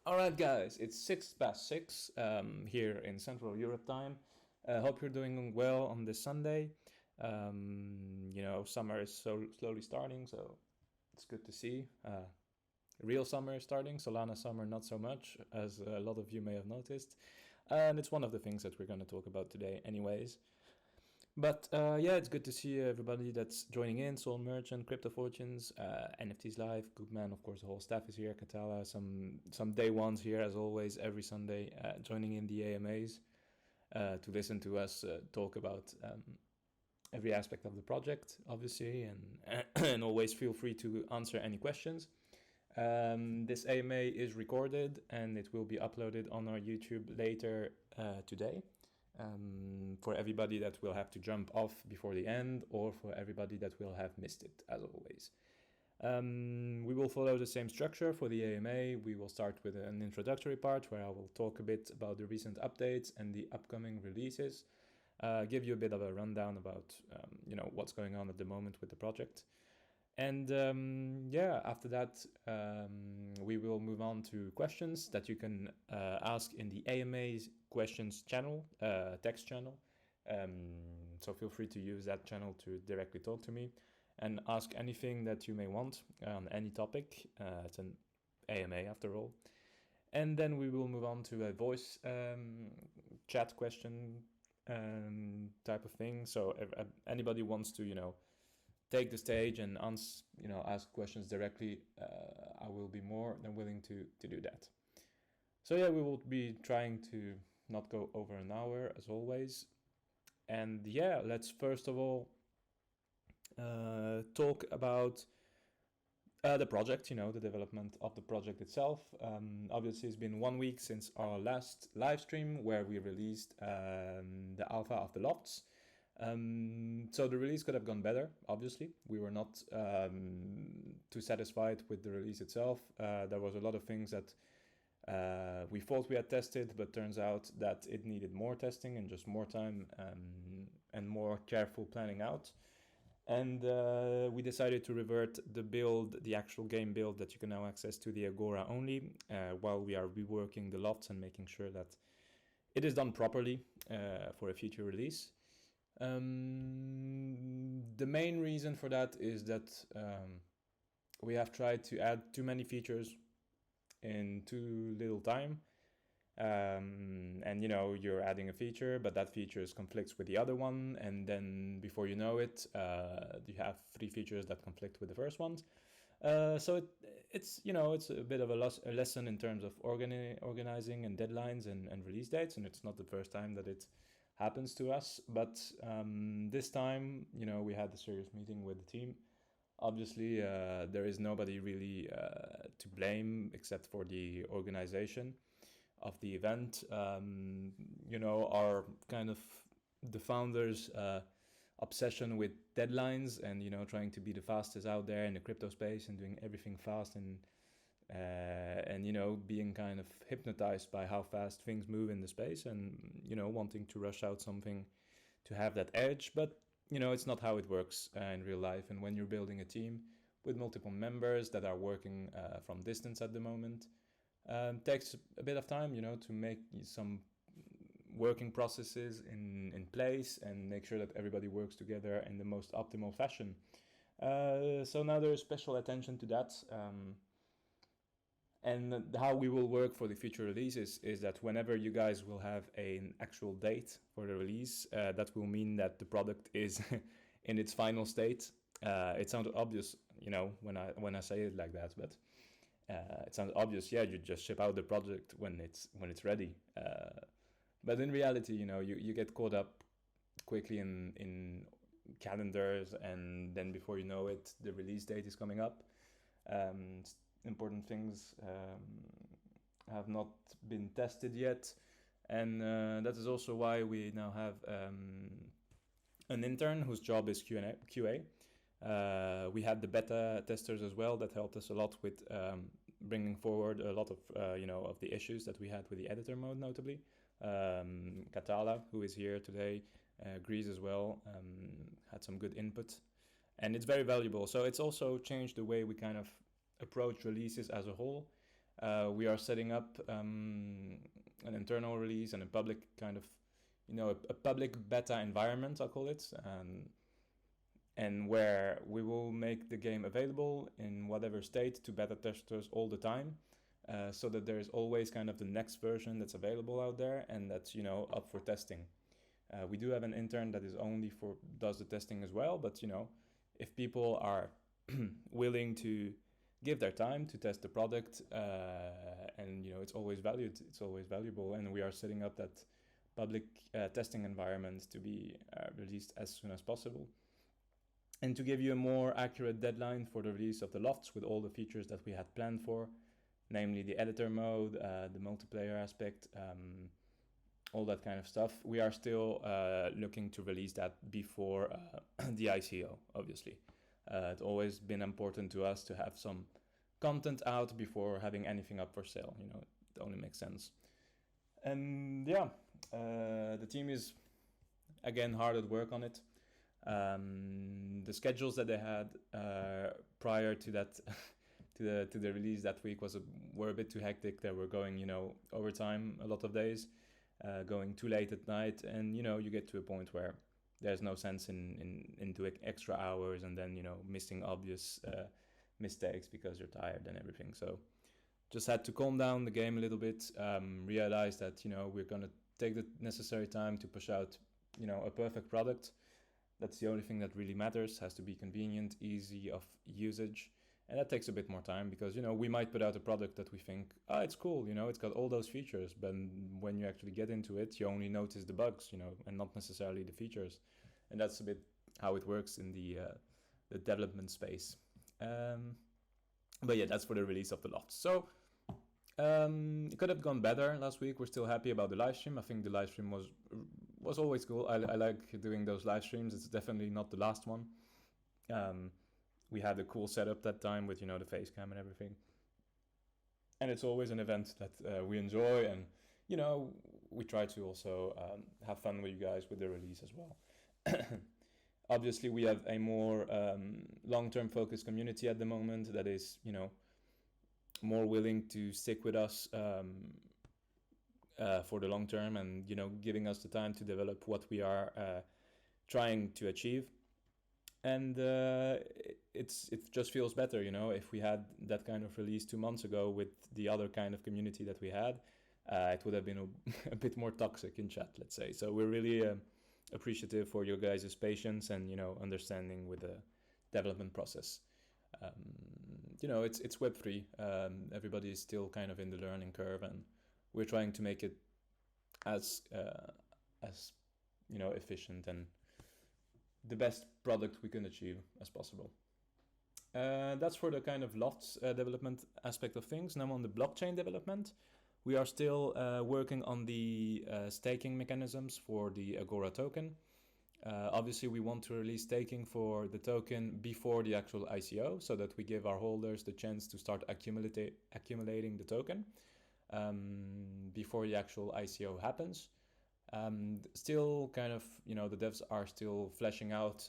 All right, guys, it's 6 past 6 here in Central Europe time. Hope you're doing well on this Sunday. Summer is so slowly starting, so it's good to see. Real summer is starting, Solana summer not so much, as a lot of you may have noticed. And it's one of the things that we're going to talk about today, anyways. But it's good to see everybody that's joining in. Soul Merchant, Crypto Fortunes, NFTs Live, Goodman, of course, the whole staff is here. Katala, some day ones here as always every Sunday, joining in the AMAs to listen to us talk about every aspect of the project, obviously, and and always feel free to answer any questions. This AMA is recorded and it will be uploaded on our YouTube later today. For everybody that will have to jump off before the end, or for everybody that will have missed it, as always. We will follow the same structure for the AMA. We will start with an introductory part where I will talk a bit about the recent updates and the upcoming releases, give you a bit of a rundown about what's going on at the moment with the project. And after that, we will move on to questions that you can ask in the AMA's questions channel, text channel. So feel free to use that channel to directly talk to me and ask anything that you may want on any topic. It's an AMA after all. And then we will move on to a voice chat question type of thing. So if anybody wants to, take the stage and ask questions directly, I will be more than willing to do that. So we will be trying to not go over an hour as always. And let's first of all talk about the project, the development of the project itself. Obviously, it's been 1 week since our last live stream where we released the alpha of the Lofts. So the release could have gone better, obviously. We were not too satisfied with the release itself. There was a lot of things that we thought we had tested, but turns out that it needed more testing and just more time and more careful planning out. And we decided to revert the actual game build that you can now access to the Agora only, while we are reworking the Lofts and making sure that it is done properly for a future release. The main reason for that is that we have tried to add too many features in too little time. You're adding a feature, but that feature conflicts with the other one, and then before you know it, you have 3 features that conflict with the first ones. So it's a bit of a lesson in terms of organizing and deadlines and release dates, and it's not the first time that it happens to us, but this time, we had a serious meeting with the team. Obviously, there is nobody really to blame except for the organization of the event. Our kind of the founders' obsession with deadlines and trying to be the fastest out there in the crypto space and doing everything fast and being kind of hypnotized by how fast things move in the space and wanting to rush out something to have that edge, but it's not how it works in real life. And when you're building a team with multiple members that are working from distance at the moment, takes a bit of time to make some working processes in place and make sure that everybody works together in the most optimal fashion. So now there's special attention to that. And how we will work for the future releases is that whenever you guys will have an actual date for the release, that will mean that the product is in its final state. It sounds obvious, when I say it like that, but it sounds obvious. You just ship out the project when it's ready. But in reality, you get caught up quickly in calendars, and then before you know it, the release date is coming up. Important things have not been tested yet, and that is also why we now have an intern whose job is QA. We had the beta testers as well that helped us a lot with bringing forward a lot of of the issues that we had with the editor mode, notably. Katala, who is here today, Grease as well, had some good input, and it's very valuable. So it's also changed the way we kind of approach releases as a whole. We are setting up an internal release and a public kind of, a public beta environment, I'll call it, and where we will make the game available in whatever state to beta testers all the time, so that there is always kind of the next version that's available out there and that's, up for testing. We do have an intern that is only does the testing as well, but if people are willing to give their time to test the product, and it's always valued, it's always valuable, and we are setting up that public testing environment to be released as soon as possible. And to give you a more accurate deadline for the release of the Lofts with all the features that we had planned for, namely the editor mode, the multiplayer aspect, all that kind of stuff, we are still looking to release that before the ICO, obviously. It's always been important to us to have some content out before having anything up for sale. It only makes sense. And yeah, the team is again hard at work on it. The schedules that they had prior to that to the release that week were a bit too hectic. They were going overtime a lot of days, going too late at night, and you get to a point where there's no sense in doing extra hours and then missing obvious mistakes because you're tired and everything. So just had to calm down the game a little bit, realize that we're gonna take the necessary time to push out a perfect product. That's the only thing that really matters. Has to be convenient, easy of usage, and that takes a bit more time because we might put out a product that we think, it's cool, it's got all those features, but when you actually get into it, you only notice the bugs, and not necessarily the features. And that's a bit how it works in the development space. But yeah, that's for the release of the Loft. So it could have gone better last week. We're still happy about the live stream. I think the live stream was always cool. I like doing those live streams. It's definitely not the last one. We had a cool setup that time with the face cam and everything. And it's always an event that we enjoy, and we try to also have fun with you guys with the release as well. Obviously, we have a more long-term focused community at the moment that is, more willing to stick with us for the long term, and giving us the time to develop what we are trying to achieve. And it just feels better, if we had that kind of release 2 months ago with the other kind of community that we had, it would have been a bit more toxic in chat, let's say. So we're really appreciative for your guys' patience and understanding with the development process. It's Web3. Everybody is still kind of in the learning curve, and we're trying to make it as efficient and the best product we can achieve as possible. That's for the kind of Lofts development aspect of things. Now on the blockchain development, we are still working on the staking mechanisms for the Agora token. Obviously, we want to release staking for the token before the actual ICO, so that we give our holders the chance to start accumulating the token before the actual ICO happens. Still kind of, the devs are still fleshing out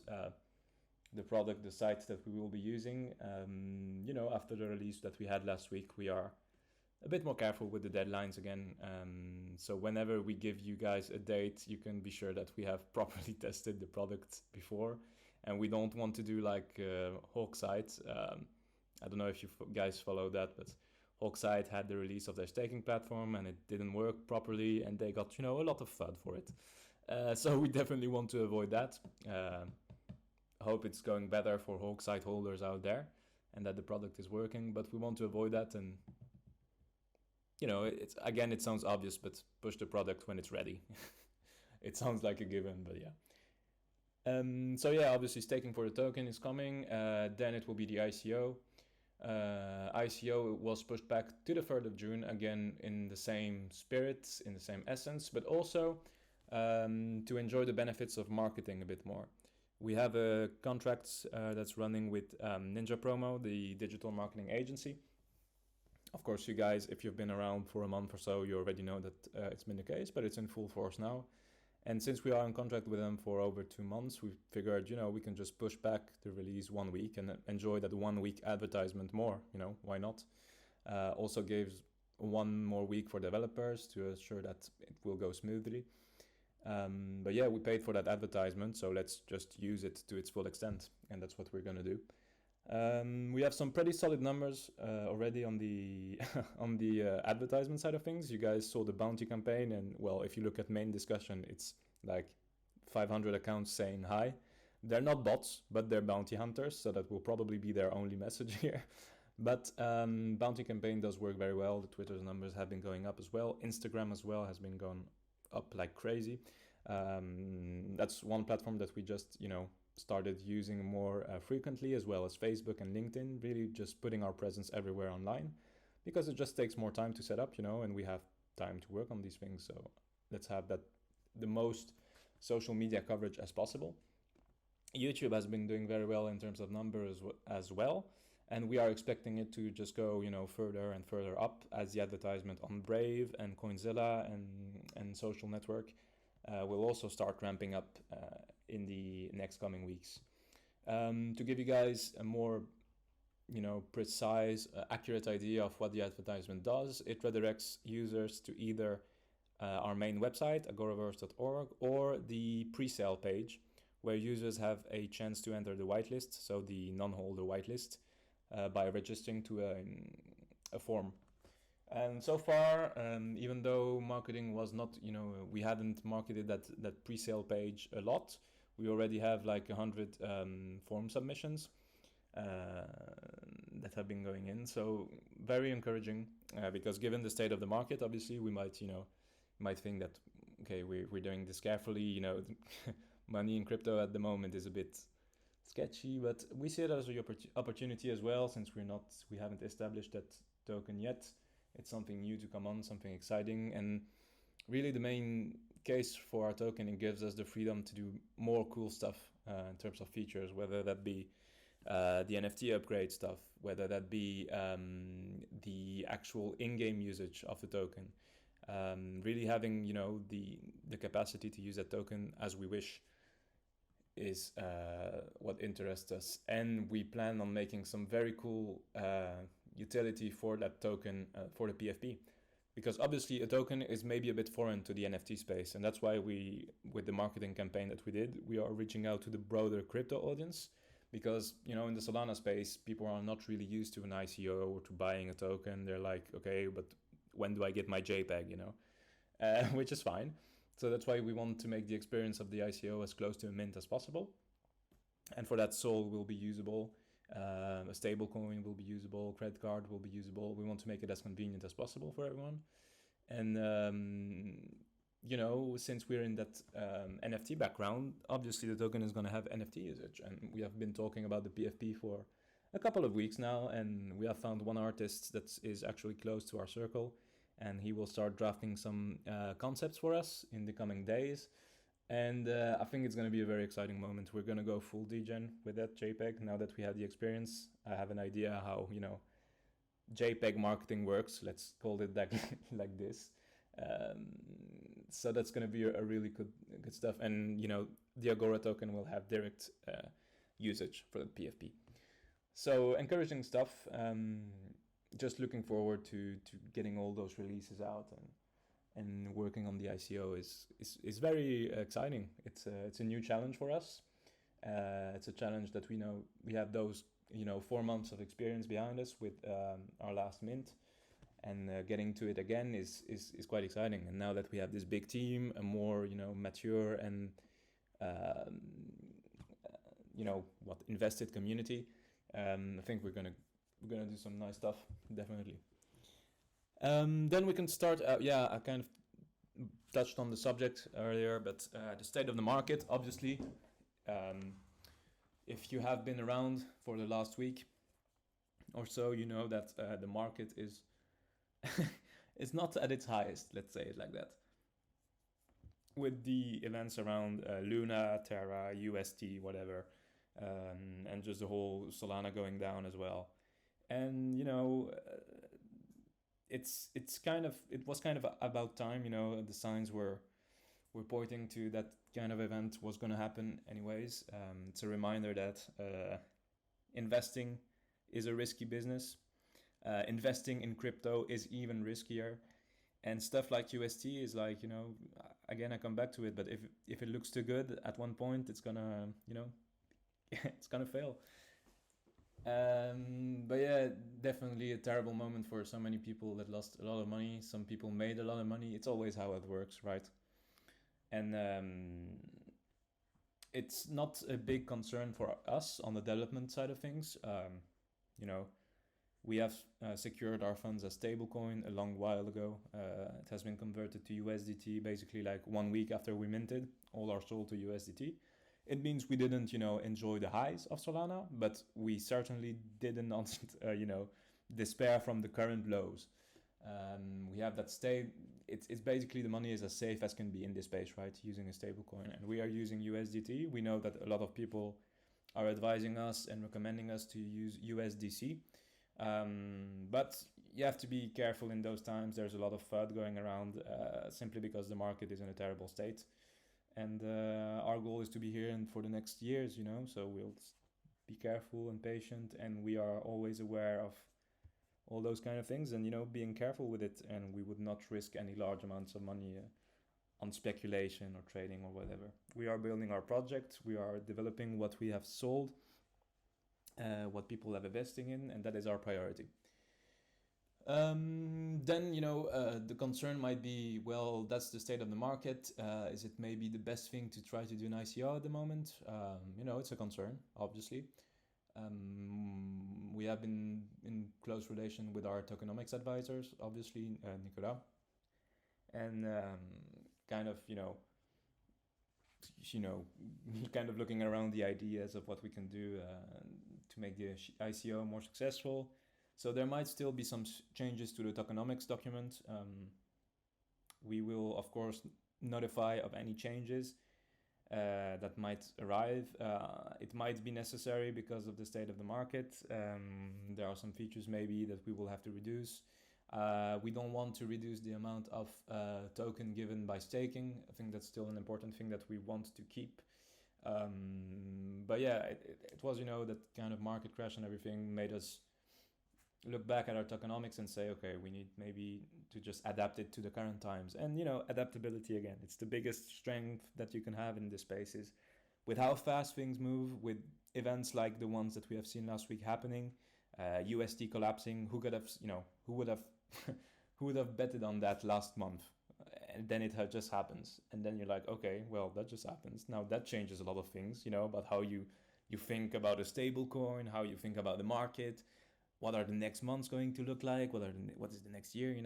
the product, the site that we will be using. After the release that we had last week, we are a bit more careful with the deadlines again. So whenever we give you guys a date, you can be sure that we have properly tested the product before. And we don't want to do like Hawkside. I don't know if you guys follow that, but Hawkside had the release of their staking platform and it didn't work properly, and they got, a lot of FUD for it. So we definitely want to avoid that. Hope it's going better for Hawkside holders out there and that the product is working, but we want to avoid that. And it sounds obvious, but push the product when it's ready. It sounds like a given, but yeah. So yeah, obviously staking for the token is coming. Then it will be the ICO. ICO was pushed back to the 3rd of June, again in the same spirit, in the same essence, but also to enjoy the benefits of marketing a bit more. We have a contract that's running with Ninja Promo, the digital marketing agency. Of course, you guys, if you've been around for a month or so, you already know that it's been the case, but it's in full force now. And since we are in contract with them for over 2 months, we figured, we can just push back the release 1 week and enjoy that 1 week advertisement more, why not? Also gives 1 more week for developers to ensure that it will go smoothly. But yeah, we paid for that advertisement, so let's just use it to its full extent, and that's what we're gonna do. We have some pretty solid numbers already on the on the advertisement side of things. You guys saw the bounty campaign, and well, if you look at main discussion, it's like 500 accounts saying hi. They're not bots, but they're bounty hunters, so that will probably be their only message here. But bounty campaign does work very well. The Twitter's numbers have been going up as well. Instagram as well has been going up like crazy. That's one platform that we just, started using more frequently, as well as Facebook and LinkedIn, really just putting our presence everywhere online, because it just takes more time to set up, and we have time to work on these things. So let's have that the most social media coverage as possible. YouTube has been doing very well in terms of numbers as well, and we are expecting it to just go, further and further up as the advertisement on Brave and Coinzilla and Social Network will also start ramping up in the next coming weeks. To give you guys a more, precise, accurate idea of what the advertisement does, it redirects users to either our main website, agoraverse.org, or the pre-sale page, where users have a chance to enter the whitelist, so the non-holder whitelist, by registering to a form. And so far, even though marketing was not, we hadn't marketed that pre-sale page a lot, we already have like 100 form submissions that have been going in. So very encouraging, because given the state of the market, obviously we might think that, okay, we're doing this carefully, money in crypto at the moment is a bit sketchy, but we see it as an opportunity as well, since we haven't established that token yet. It's something new to come on, something exciting, and really the main case for our token, it gives us the freedom to do more cool stuff in terms of features, whether that be the NFT upgrade stuff, whether that be the actual in-game usage of the token. Really having, the capacity to use that token as we wish is what interests us. And we plan on making some very cool utility for that token for the PFP, because obviously a token is maybe a bit foreign to the NFT space, and that's why we, with the marketing campaign that we did, we are reaching out to the broader crypto audience, because in the Solana space, people are not really used to an ICO or to buying a token. They're like, okay, but when do I get my JPEG, which is fine. So that's why we want to make the experience of the ICO as close to a mint as possible. And for that, Sol will be usable, a stable coin will be usable, credit card will be usable. We want to make it as convenient as possible for everyone. And, since we're in that NFT background, obviously the token is going to have NFT usage. And we have been talking about the PFP for a couple of weeks now, and we have found one artist that is actually close to our circle, and he will start drafting some concepts for us in the coming days. And I think it's going to be a very exciting moment. We're going to go full degen with that JPEG. Now that we have the experience, I have an idea how, JPEG marketing works. Let's call it that like this. So that's going to be a really good stuff. And, the Agora token will have direct usage for the PFP. So encouraging stuff. Just looking forward to getting all those releases out and working on the ICO is very exciting. It's a new challenge for us. It's a challenge that we know we have those 4 months of experience behind us with our last mint, and getting to it again is quite exciting. And now that we have this big team, a more mature and invested community, I think we're gonna do some nice stuff, definitely. Then we can start. I kind of touched on the subject earlier, but the state of the market, obviously. If you have been around for the last week or so, you know that the market is is not at its highest, let's say it like that. With the events around Luna, Terra, UST, whatever, and just the whole Solana going down as well. And it was kind of about time. The signs were pointing to that kind of event was going to happen anyways. It's a reminder that investing is a risky business. Investing in crypto is even riskier. And stuff like UST is like, again, I come back to it, but if it looks too good at one point, it's gonna, it's gonna fail. But yeah, definitely a terrible moment for so many people that lost a lot of money. Some people made a lot of money. It's always how it works, right? And it's not a big concern for us on the development side of things. You know, we have secured our funds as stablecoin a long while ago. It has been converted to USDT basically like 1 week after we minted. All are sold to USDT. It means we didn't, enjoy the highs of Solana, but we certainly didn't, despair from the current lows. We have that state. It's basically the money is as safe as can be in this space, right? Using a stablecoin, and we are using USDT. We know that a lot of people are advising us and recommending us to use USDC, but you have to be careful in those times. There's a lot of FUD going around simply because the market is in a terrible state. And our goal is to be here and for the next years, so we'll be careful and patient, and we are always aware of all those kind of things, and being careful with it, and we would not risk any large amounts of money on speculation or trading or whatever. We are building our project, we are developing what we have sold, what people have investing in, and that is our priority. Then, the concern might be, well, that's the state of the market. Is it maybe the best thing to try to do an ICO at the moment? It's a concern, obviously. We have been in close relation with our tokenomics advisors, obviously, Nicolas, and kind of, kind of looking around the ideas of what we can do to make the ICO more successful. So there might still be some changes to the tokenomics document. We will, of course, notify of any changes that might arrive. It might be necessary because of the state of the market. There are some features maybe that we will have to reduce. We don't want to reduce the amount of token given by staking. I think that's still an important thing that we want to keep. But yeah, it was, that kind of market crash and everything made us look back at our tokenomics and say, okay, we need maybe to just adapt it to the current times. And, adaptability, again, it's the biggest strength that you can have in this space is with how fast things move, with events like the ones that we have seen last week happening, USD collapsing, who would have, who would have betted on that last month? And then it just happens. And then you're like, okay, well, that just happens. Now that changes a lot of things, about how you think about a stable coin, how you think about the market, what are the next months going to look like? What is the next year?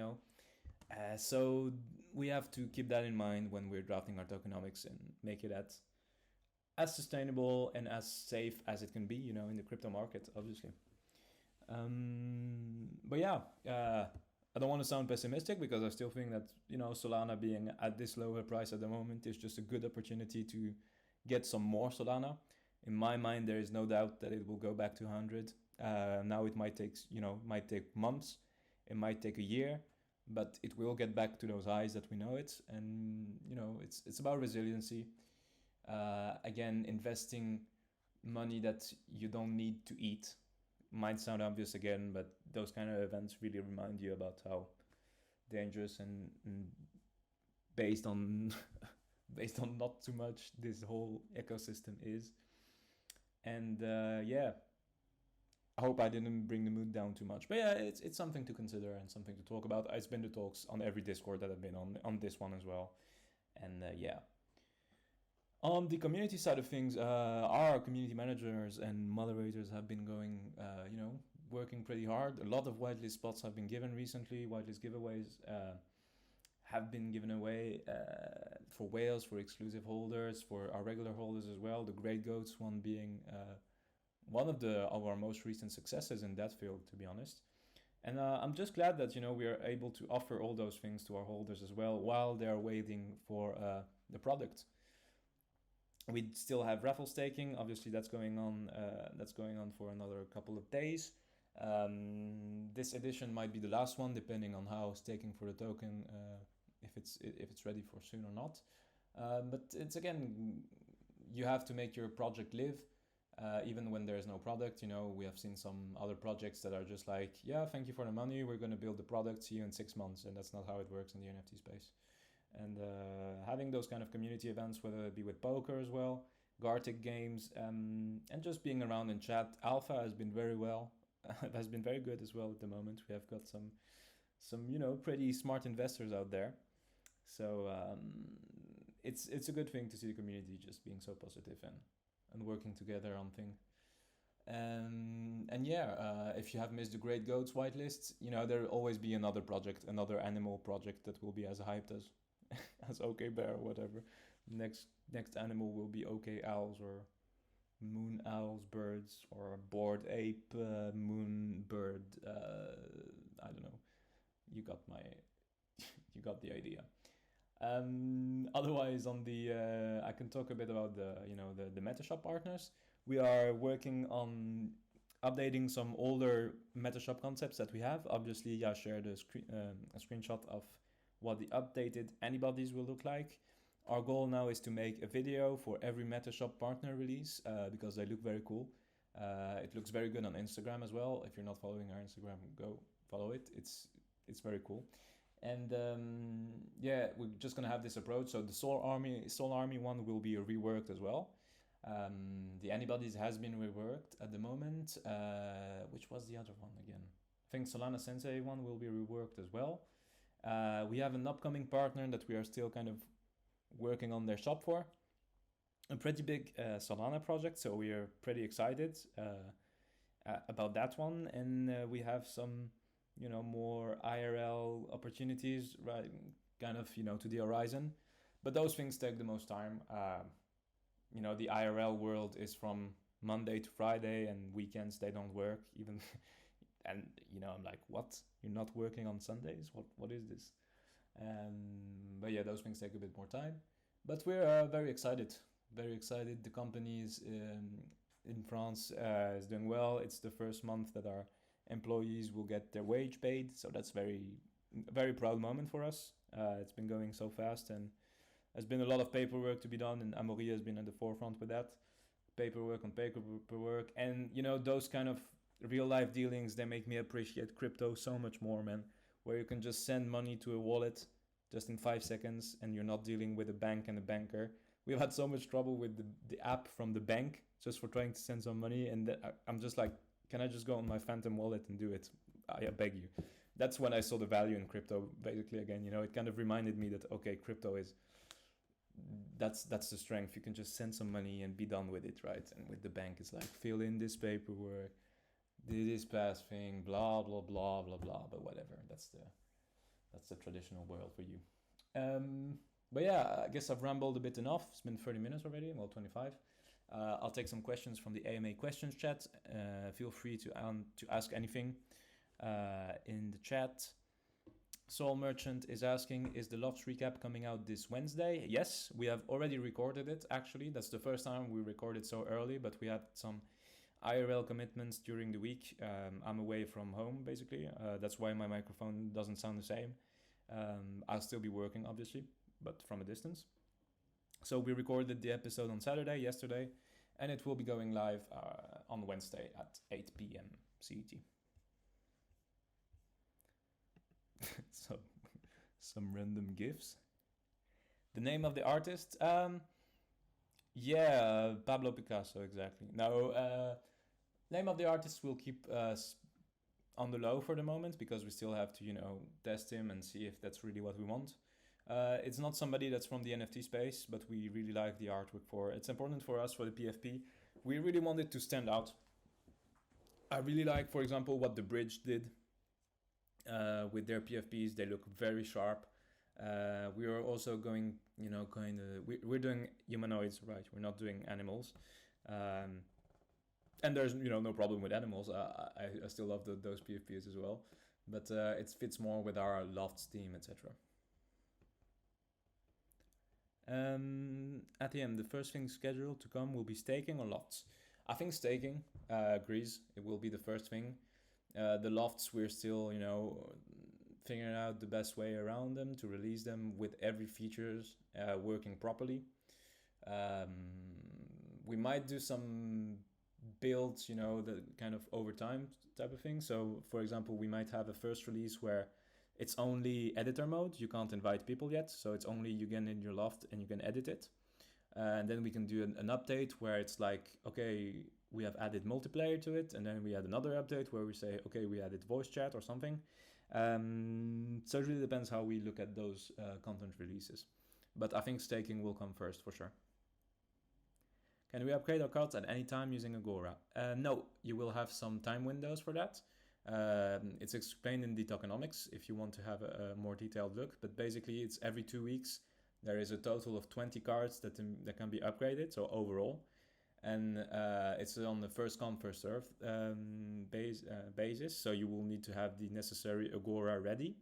So we have to keep that in mind when we're drafting our tokenomics and make it as sustainable and as safe as it can be, in the crypto market, obviously. But yeah, I don't want to sound pessimistic because I still think that Solana being at this lower price at the moment is just a good opportunity to get some more Solana. In my mind, there is no doubt that it will go back to 100. Now it might take months, it might take a year, but it will get back to those highs that we know it. And it's about resiliency. Again, investing money that you don't need to eat might sound obvious again, but those kind of events really remind you about how dangerous and based on based on not too much this whole ecosystem is. And yeah, I hope I didn't bring the mood down too much. But yeah, it's something to consider and something to talk about. It's been the talks on every Discord that I've been on this one as well. And yeah. On the community side of things, our community managers and moderators have been going, working pretty hard. A lot of whitelist spots have been given recently. Whitelist giveaways have been given away for whales, for exclusive holders, for our regular holders as well. The Great Goats one being one of our most recent successes in that field, to be honest. And I'm just glad that we are able to offer all those things to our holders as well while they're waiting for the product. We still have raffle staking. Obviously, that's going on. For another couple of days. This edition might be the last one, depending on how staking for the token, if it's ready for soon or not. But it's again, you have to make your project live. Even when there's no product, we have seen some other projects that are just like, yeah, thank you for the money, we're going to build the product, see you in 6 months. And that's not how it works in the NFT space. And having those kind of community events, whether it be with poker as well, Gartic games, and just being around in chat. Alpha has been very well. It has been very good as well at the moment. We have got some pretty smart investors out there. So it's a good thing to see the community just being so positive and working together on things. And yeah, if you have missed the Great Goats whitelists, there'll always be another project, another animal project that will be as hyped as as OK Bear or whatever. Next animal will be OK Owls or Moon Owls birds or Bored Ape Moon Bird. I don't know. You got my you got the idea. Otherwise, on the I can talk a bit about the Metashop partners. We are working on updating some older Metashop concepts that we have. Obviously, I shared a screenshot of what the updated antibodies will look like. Our goal now is to make a video for every Metashop partner release because they look very cool. It looks very good on Instagram as well. If you're not following our Instagram, go follow it. It's very cool. And yeah, we're just gonna have this approach. So the Soul Army one will be reworked as well. The antibodies has been reworked at the moment. Which was the other one again? I think Solana Sensei one will be reworked as well. We have an upcoming partner that we are still kind of working on their shop for. A pretty big Solana project, so we are pretty excited about that one. And we have some more IRL opportunities, right, kind of, to the horizon. But those things take the most time. The IRL world is from Monday to Friday, and weekends they don't work even. And, I'm like, what? You're not working on Sundays? What is this? But yeah, those things take a bit more time. But we're very excited. Very excited. The company is in France is doing well. It's the first month that our employees will get their wage paid, so that's very proud moment for us. It's been going so fast, and there's been a lot of paperwork to be done, and Amaury has been at the forefront with that. Paperwork, and those kind of real life dealings, they make me appreciate crypto so much more, man. Where you can just send money to a wallet just in 5 seconds, and you're not dealing with a bank and a banker. We've had so much trouble with the app from the bank just for trying to send some money, and I'm just like, can I just go on my Phantom wallet and do it? I beg you. That's when I saw the value in crypto. Basically, again, it kind of reminded me that, okay, crypto is, that's the strength. You can just send some money and be done with it, right? And with the bank, it's like, fill in this paperwork, do this pass thing, blah, blah, blah, blah, blah. But whatever, that's the traditional world for you. But yeah, I guess I've rambled a bit enough. It's been 30 minutes already, well, 25. I'll take some questions from the AMA questions chat. Feel free to ask anything in the chat. Soul Merchant is asking, is the Lofts recap coming out this Wednesday? Yes, we have already recorded it, actually. That's the first time we recorded so early, but we had some IRL commitments during the week. I'm away from home, basically. That's why my microphone doesn't sound the same. I'll still be working, obviously, but from a distance. So we recorded the episode on Saturday, yesterday, and it will be going live on Wednesday at 8 p.m. CET. So, some random gifs. The name of the artist? Yeah, Pablo Picasso, exactly. No, name of the artist will keep on the low for the moment because we still have to, test him and see if that's really what we want. It's not somebody that's from the NFT space, but we really like the artwork for it. It's important for us for the PFP. We really want it to stand out. I really like, for example, what The Bridge did with their PFPs. They look very sharp. We are also going, we're doing humanoids, right? We're not doing animals. And there's, no problem with animals. I still love those PFPs as well. But it fits more with our Lofts team, etc. At the end, the first thing scheduled to come will be staking or Lofts. I think staking agrees. It will be the first thing. The Lofts, we're still, figuring out the best way around them to release them with every features working properly. We might do some builds, the kind of over time type of thing. So for example, we might have a first release where it's only editor mode. You can't invite people yet. So it's only you get in your Loft and you can edit it. And then we can do an update where it's like, okay, we have added multiplayer to it. And then we add another update where we say, okay, we added voice chat or something. So it really depends how we look at those content releases. But I think staking will come first for sure. Can we upgrade our cards at any time using Agora? No, you will have some time windows for that. It's explained in the tokenomics if you want to have a more detailed look, but basically it's every 2 weeks. There is a total of 20 cards that can be upgraded, so overall. And it's on the first come, first serve basis, so you will need to have the necessary Agora ready,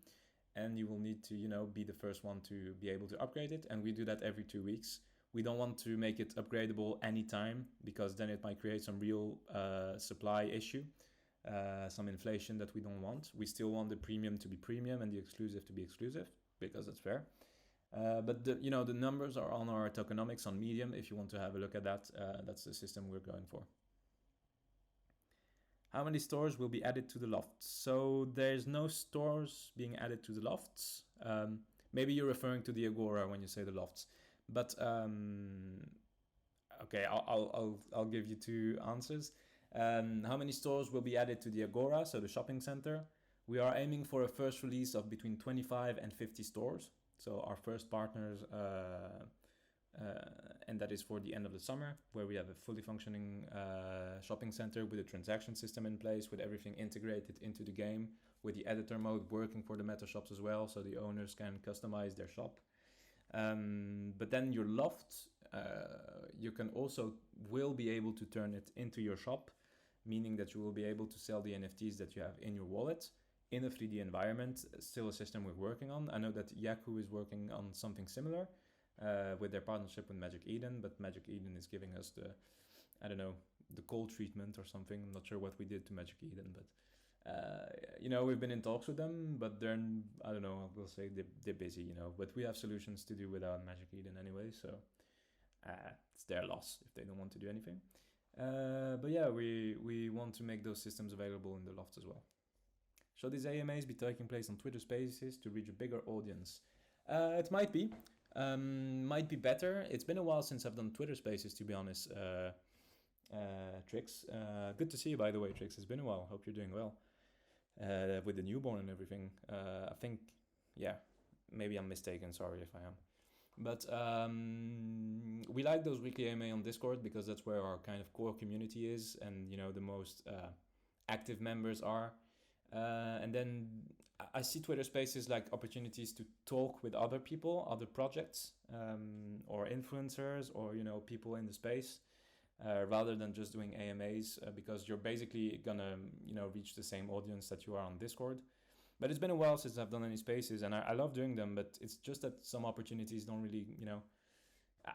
and you will need to, be the first one to be able to upgrade it, and we do that every 2 weeks. We don't want to make it upgradable anytime, because then it might create some real supply issue, some inflation that we don't want. We still want the premium to be premium and the exclusive to be exclusive, because that's fair. But the numbers are on our tokenomics on Medium. If you want to have a look at that, that's the system we're going for. How many stores will be added to the Lofts? So there's no stores being added to the Lofts. Maybe you're referring to the Agora when you say the Lofts. But okay, I'll give you two answers. How many stores will be added to the Agora, so the shopping center? We are aiming for a first release of between 25 and 50 stores. So our first partners, and that is for the end of the summer, where we have a fully functioning shopping center with a transaction system in place, with everything integrated into the game, with the editor mode working for the meta shops as well, so the owners can customize their shop. But then your Loft, you can also will be able to turn it into your shop, meaning that you will be able to sell the NFTs that you have in your wallet in a 3D environment. Still a system we're working on. I know that Yaku is working on something similar with their partnership with Magic Eden, but Magic Eden is giving us the cold treatment or something. I'm not sure what we did to Magic Eden, but we've been in talks with them, but they're, I don't know, we'll say they're busy, but we have solutions to do without Magic Eden anyway, so it's their loss if they don't want to do anything. But yeah, we want to make those systems available in the Loft as well. Should these AMAs be taking place on Twitter Spaces to reach a bigger audience? It might be better. It's been a while since I've done Twitter Spaces, to be honest. Trix, good to see you, by the way, Trix. It's been a while. Hope you're doing well. With the newborn and everything. I think, yeah, maybe I'm mistaken. Sorry if I am. But we like those weekly AMA on Discord because that's where our kind of core community is, and the most active members are. And then I see Twitter Spaces like opportunities to talk with other people, other projects, or influencers, or people in the space. Rather than just doing AMAs, because you're basically gonna reach the same audience that you are on Discord. But it's been a while since I've done any spaces, and I love doing them, but it's just that some opportunities don't really,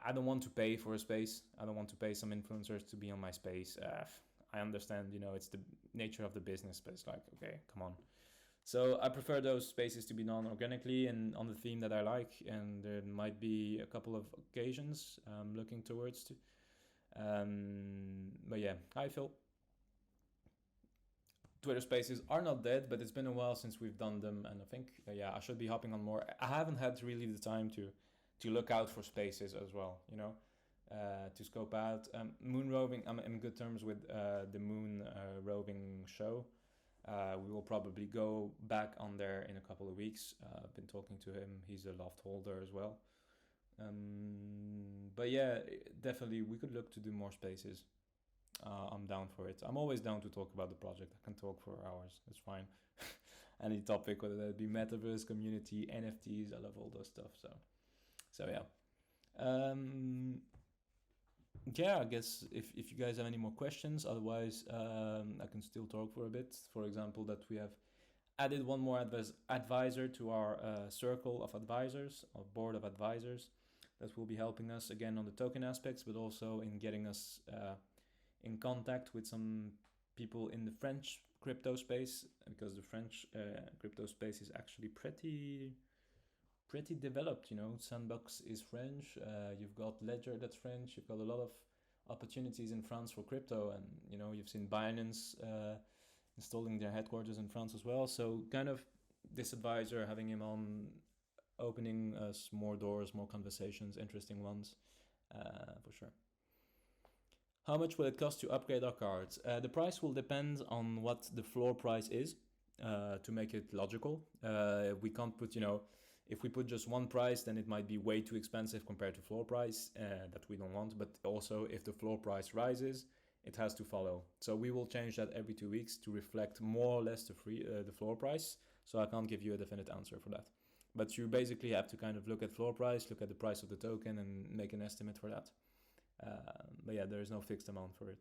I don't want to pay for a space. I don't want to pay some influencers to be on my space. I understand, it's the nature of the business, but it's like, okay, come on. So I prefer those spaces to be done organically and on the theme that I like, and there might be a couple of occasions I'm looking towards to. But yeah, hi Phil. Twitter Spaces are not dead, but it's been a while since we've done them, and I think I should be hopping on more. I haven't had really the time to look out for spaces as well, to scope out. Moon roving, I'm in good terms with the moon roving show. We will probably go back on there in a couple of weeks. I've been talking to him. He's a Loft holder as well. But yeah, definitely we could look to do more spaces. I'm down for it. I'm always down to talk about the project. I can talk for hours. It's fine. Any topic, whether that be Metaverse, community, NFTs, I love all those stuff. So yeah. Yeah, I guess if you guys have any more questions, otherwise I can still talk for a bit. For example, that we have added one more advisor to our circle of advisors, or board of advisors, that will be helping us again on the token aspects, but also in getting us in contact with some people in the French crypto space, because the French crypto space is actually pretty developed. Sandbox is French. You've got Ledger that's French. You've got a lot of opportunities in France for crypto, and you've seen Binance installing their headquarters in France as well. So kind of this advisor, having him on, opening us more doors, more conversations, interesting ones, for sure. How much will it cost to upgrade our cards? The price will depend on what the floor price is, to make it logical. We can't put, if we put just one price, then it might be way too expensive compared to floor price, that we don't want. But also, if the floor price rises, it has to follow. So we will change that every 2 weeks to reflect more or less the floor price. So I can't give you a definite answer for that. But you basically have to kind of look at floor price, look at the price of the token, and make an estimate for that. But yeah, there is no fixed amount for it.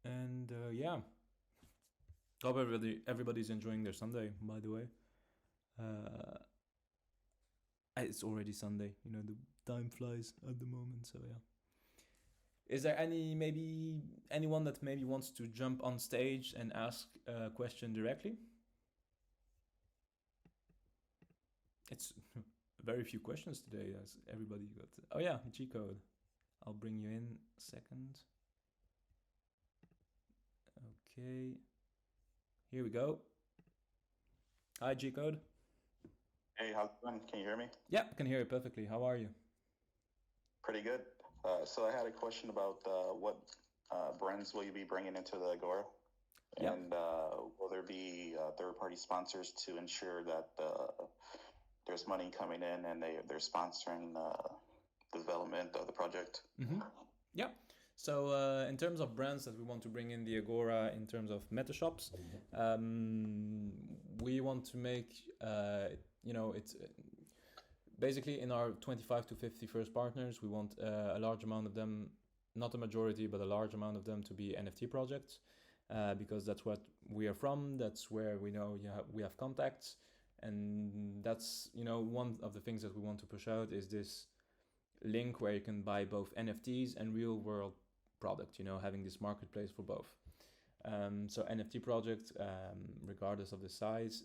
And yeah, hope everybody's enjoying their Sunday, by the way. It's already Sunday, the time flies at the moment, so yeah. Is there anyone that maybe wants to jump on stage and ask a question directly? It's very few questions today, as everybody got. Oh yeah, G-code. I'll bring you in a second. Okay. Here we go. Hi, G-code. Hey, how's it going? Can you hear me? Yeah, I can hear you perfectly. How are you? Pretty good. So I had a question about what brands will you be bringing into the Agora? Yep. And will there be third-party sponsors to ensure that there's money coming in and they're sponsoring the development of the project? Mm-hmm. Yeah. So in terms of brands that we want to bring in the Agora, in terms of meta shops, we want to make, it's basically in our 25 to 50 first partners, we want a large amount of them, not a majority, but a large amount of them to be NFT projects, because that's what we are from. That's where we know we have contacts. And that's, one of the things that we want to push out is this link where you can buy both NFTs and real world product, having this marketplace for both. So NFT project, regardless of the size,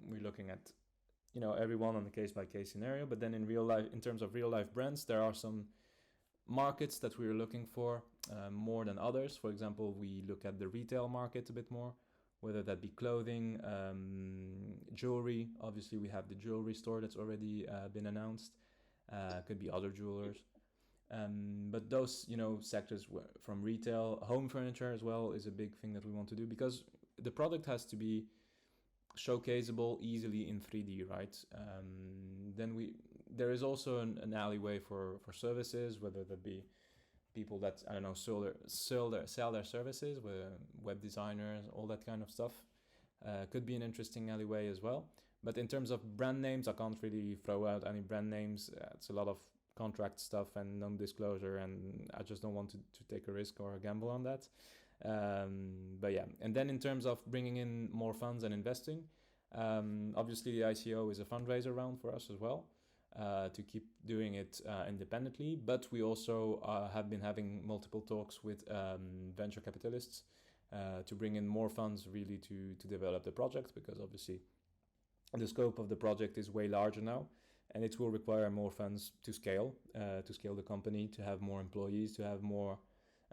we're looking at, everyone on a case by case scenario. But then in real life, in terms of real life brands, there are some markets that we're looking for more than others. For example, we look at the retail market a bit more, whether that be clothing, jewelry. Obviously, we have the jewelry store that's already been announced. Could be other jewelers. But those, sectors from retail, home furniture as well is a big thing that we want to do, because the product has to be showcaseable easily in 3D, right? Then there is also an alleyway for services, whether that be people that, I don't know, sell their services, web designers, all that kind of stuff. Could be an interesting alleyway as well. But in terms of brand names, I can't really throw out any brand names. It's a lot of contract stuff and non-disclosure, and I just don't want to take a risk or a gamble on that. But yeah, and then in terms of bringing in more funds and investing, obviously the ICO is a fundraiser round for us as well, to keep doing it independently. But we also have been having multiple talks with venture capitalists to bring in more funds really to develop the project, because obviously the scope of the project is way larger now, and it will require more funds to scale the company, to have more employees, to have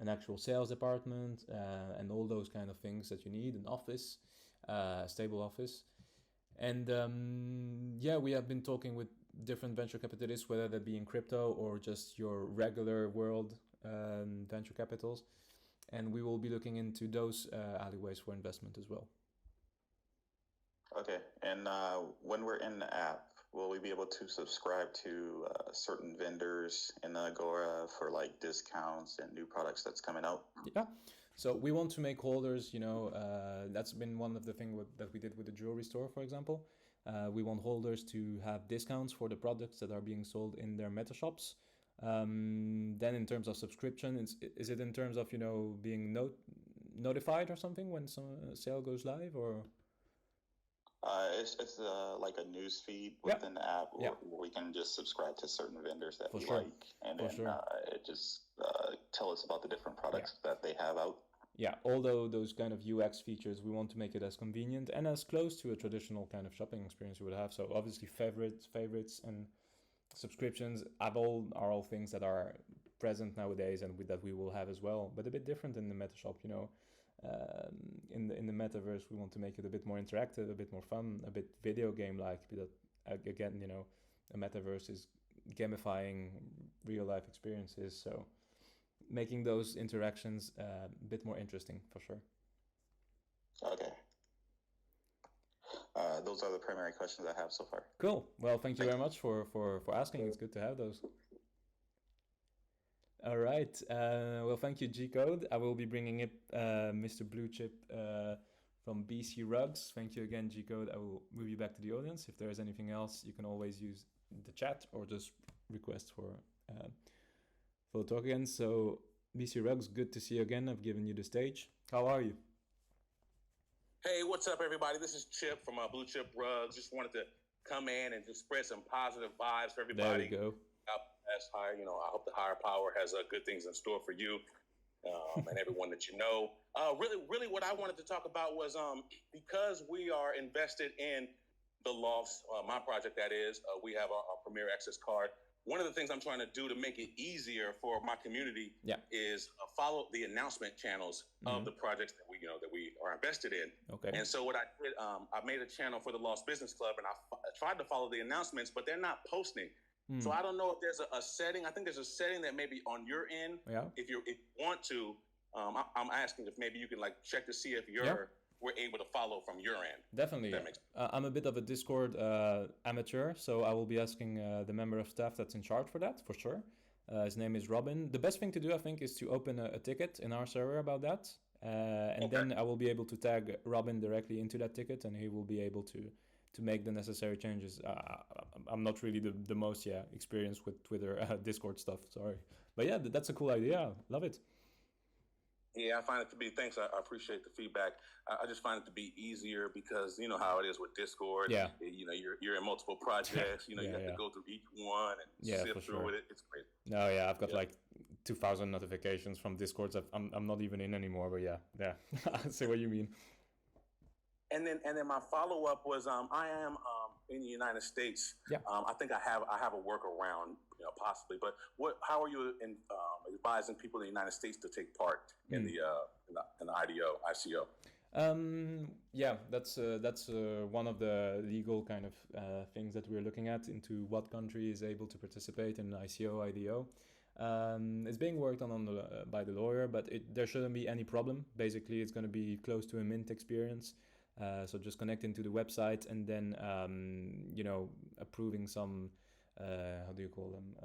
an actual sales department, and all those kind of things that you need, an office, stable office. And we have been talking with different venture capitalists, whether that be in crypto or just your regular world venture capitals. And we will be looking into those alleyways for investment as well. Okay, and when we're in the app, will we be able to subscribe to certain vendors in the Agora for like discounts and new products that's coming out? Yeah, so we want to make holders, that's been one of the things that we did with the jewelry store, for example. We want holders to have discounts for the products that are being sold in their meta shops. Then in terms of subscription, is it in terms of, being notified or something when some sale goes live, or? It's like a news feed within the app where we can just subscribe to certain vendors that we like, and then it just tell us about the different products that they have out. Yeah, although those kind of UX features, we want to make it as convenient and as close to a traditional kind of shopping experience you would have. So obviously favorites and subscriptions are all things that are present nowadays and that we will have as well, but a bit different in the meta shop. In the metaverse, we want to make it a bit more interactive, a bit more fun, a bit video game like. Again, a metaverse is gamifying real life experiences, so making those interactions a bit more interesting for sure. Okay. Those are the primary questions I have so far. Cool. Well, thank you very much for asking. It's good to have those. All right. Well, thank you, G Code. I will be bringing it, Mr. Blue Chip from BC Rugs. Thank you again, G Code. I will move you back to the audience. If there is anything else, you can always use the chat or just request for the talk again. So, BC Rugs, good to see you again. I've given you the stage. How are you? Hey, what's up, everybody? This is Chip from Blue Chip Rugs. Just wanted to come in and just spread some positive vibes for everybody. There we go. I hope the higher power has good things in store for you and everyone that you know. Really, what I wanted to talk about was because we are invested in the Lofts, my project that is, we have our Premier Access card. One of the things I'm trying to do to make it easier for my community is follow the announcement channels of the projects that we are invested in. Okay. And so what I did, I made a channel for the Lofts Business Club, and I tried to follow the announcements, but they're not posting. So I don't know if there's a setting. I think there's a setting that maybe on your end, if you want to, I'm asking if maybe you can check to see if we're able to follow from your end. Definitely. I'm a bit of a Discord amateur, so I will be asking the member of staff that's in charge for that, for sure. His name is Robin. The best thing to do, I think, is to open a ticket in our server about that. Then I will be able to tag Robin directly into that ticket, and he will be able to make the necessary changes. I'm not really the most experienced with Twitter Discord stuff, sorry. But yeah, that's a cool idea. Love it. Yeah, I find it to be, thanks, I appreciate the feedback. I just find it to be easier because you know how it is with Discord. Yeah. You're in multiple projects, you have to go through each one and sift through it. It's crazy. No, I've got 2,000 notifications from Discords. I'm not even in anymore, but yeah. I see what you mean. And then my follow up was I am in the United States. Yeah. I think I have a workaround, possibly. But how are you advising people in the United States to take part in the ICO? That's one of the legal kind of things that we're looking at, into what country is able to participate in ICO, IDO. It's being worked on by the lawyer, but there shouldn't be any problem. Basically, it's going to be close to a mint experience. So just connecting to the website and then, approving some, how do you call them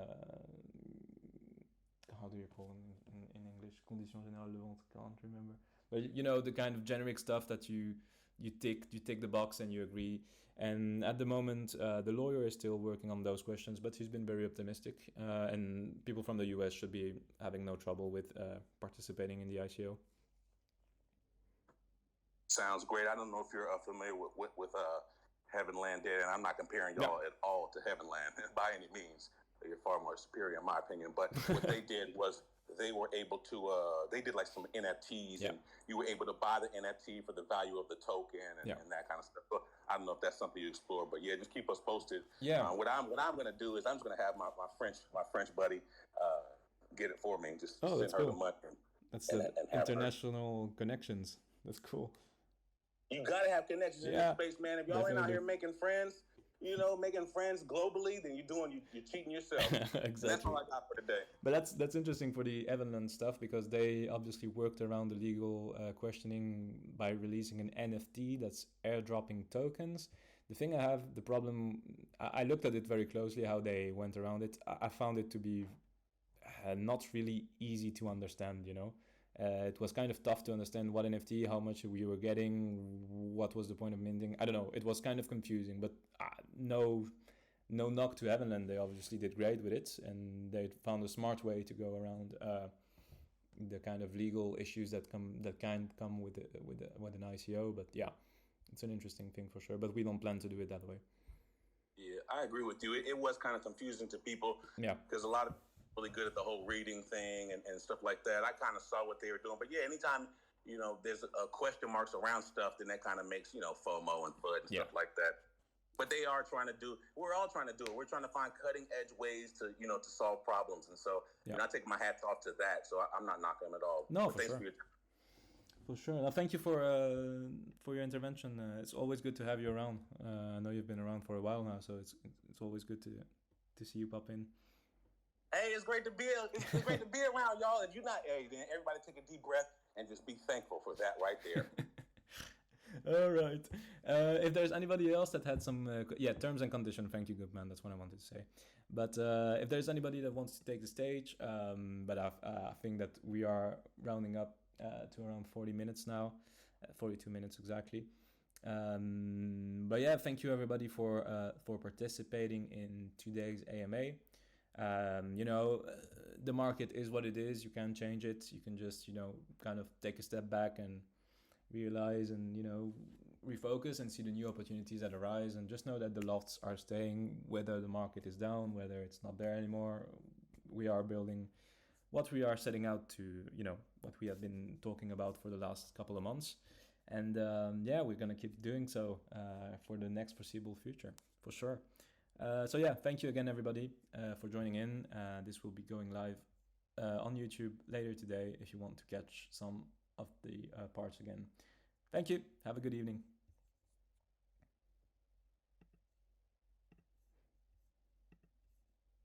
in English? Conditions générales de vente, can't remember. But the kind of generic stuff that you tick the box and you agree. And at the moment, the lawyer is still working on those questions, but he's been very optimistic. And people from the US should be having no trouble with participating in the ICO. Sounds great. I don't know if you're familiar with Heaven Land Dead, and I'm not comparing y'all at all to Heaven Land by any means. You're far more superior in my opinion. But what they did was they were able to, they did some NFTs, and you were able to buy the NFT for the value of the token and that kind of stuff. So I don't know if that's something you explore, but just keep us posted. Yeah. What I'm going to do is I'm just going to have my French buddy get it for me. Just send her the money. That's the international connections. That's cool. You gotta have connections in this space, man. If y'all ain't out here making friends, making friends globally, then you're cheating yourself. Exactly. That's all I got for today. But that's interesting for the Evanland stuff, because they obviously worked around the legal questioning by releasing an NFT that's airdropping tokens. The thing the problem, I looked at it very closely, how they went around it. I found it to be not really easy to understand, It was kind of tough to understand what NFT, how much we were getting, what was the point of minting. I don't know. It was kind of confusing, but no knock to Evanland. They obviously did great with it, and they found a smart way to go around the kind of legal issues that can come with an ICO. But it's an interesting thing for sure. But we don't plan to do it that way. Yeah, I agree with you. It was kind of confusing to people. Yeah, because a lot of really good at the whole reading thing and stuff like that. I kind of saw what they were doing, but anytime there's question marks around stuff, then that kind of makes FOMO and FUD and stuff like that. But they are trying to do. We're all trying to do it. We're trying to find cutting edge ways to to solve problems. And so I take my hats off to that. So I'm not knocking them at all. No, but for sure. For sure. Now, thank you for your intervention. It's always good to have you around. I know you've been around for a while now, so it's always good to see you pop in. Hey, it's great to be around, y'all. If you're not, then everybody take a deep breath and just be thankful for that right there. All right. If there's anybody else that had some, terms and conditions. Thank you, good man. That's what I wanted to say. But if there's anybody that wants to take the stage, but I think that we are rounding up to around 40 minutes now, 42 minutes exactly. But yeah, thank you everybody for participating in today's AMA. The market is what it is. You can't change it. You can just kind of take a step back and realize and refocus and see the new opportunities that arise, and just know that the lofts are staying whether the market is down, whether it's not there anymore. We are building what we are setting out to, what we have been talking about for the last couple of months, and we're gonna keep doing so for the next foreseeable future for sure. Thank you again everybody for joining in. This will be going live on YouTube later today if you want to catch some of the parts again. Thank you. Have a good evening.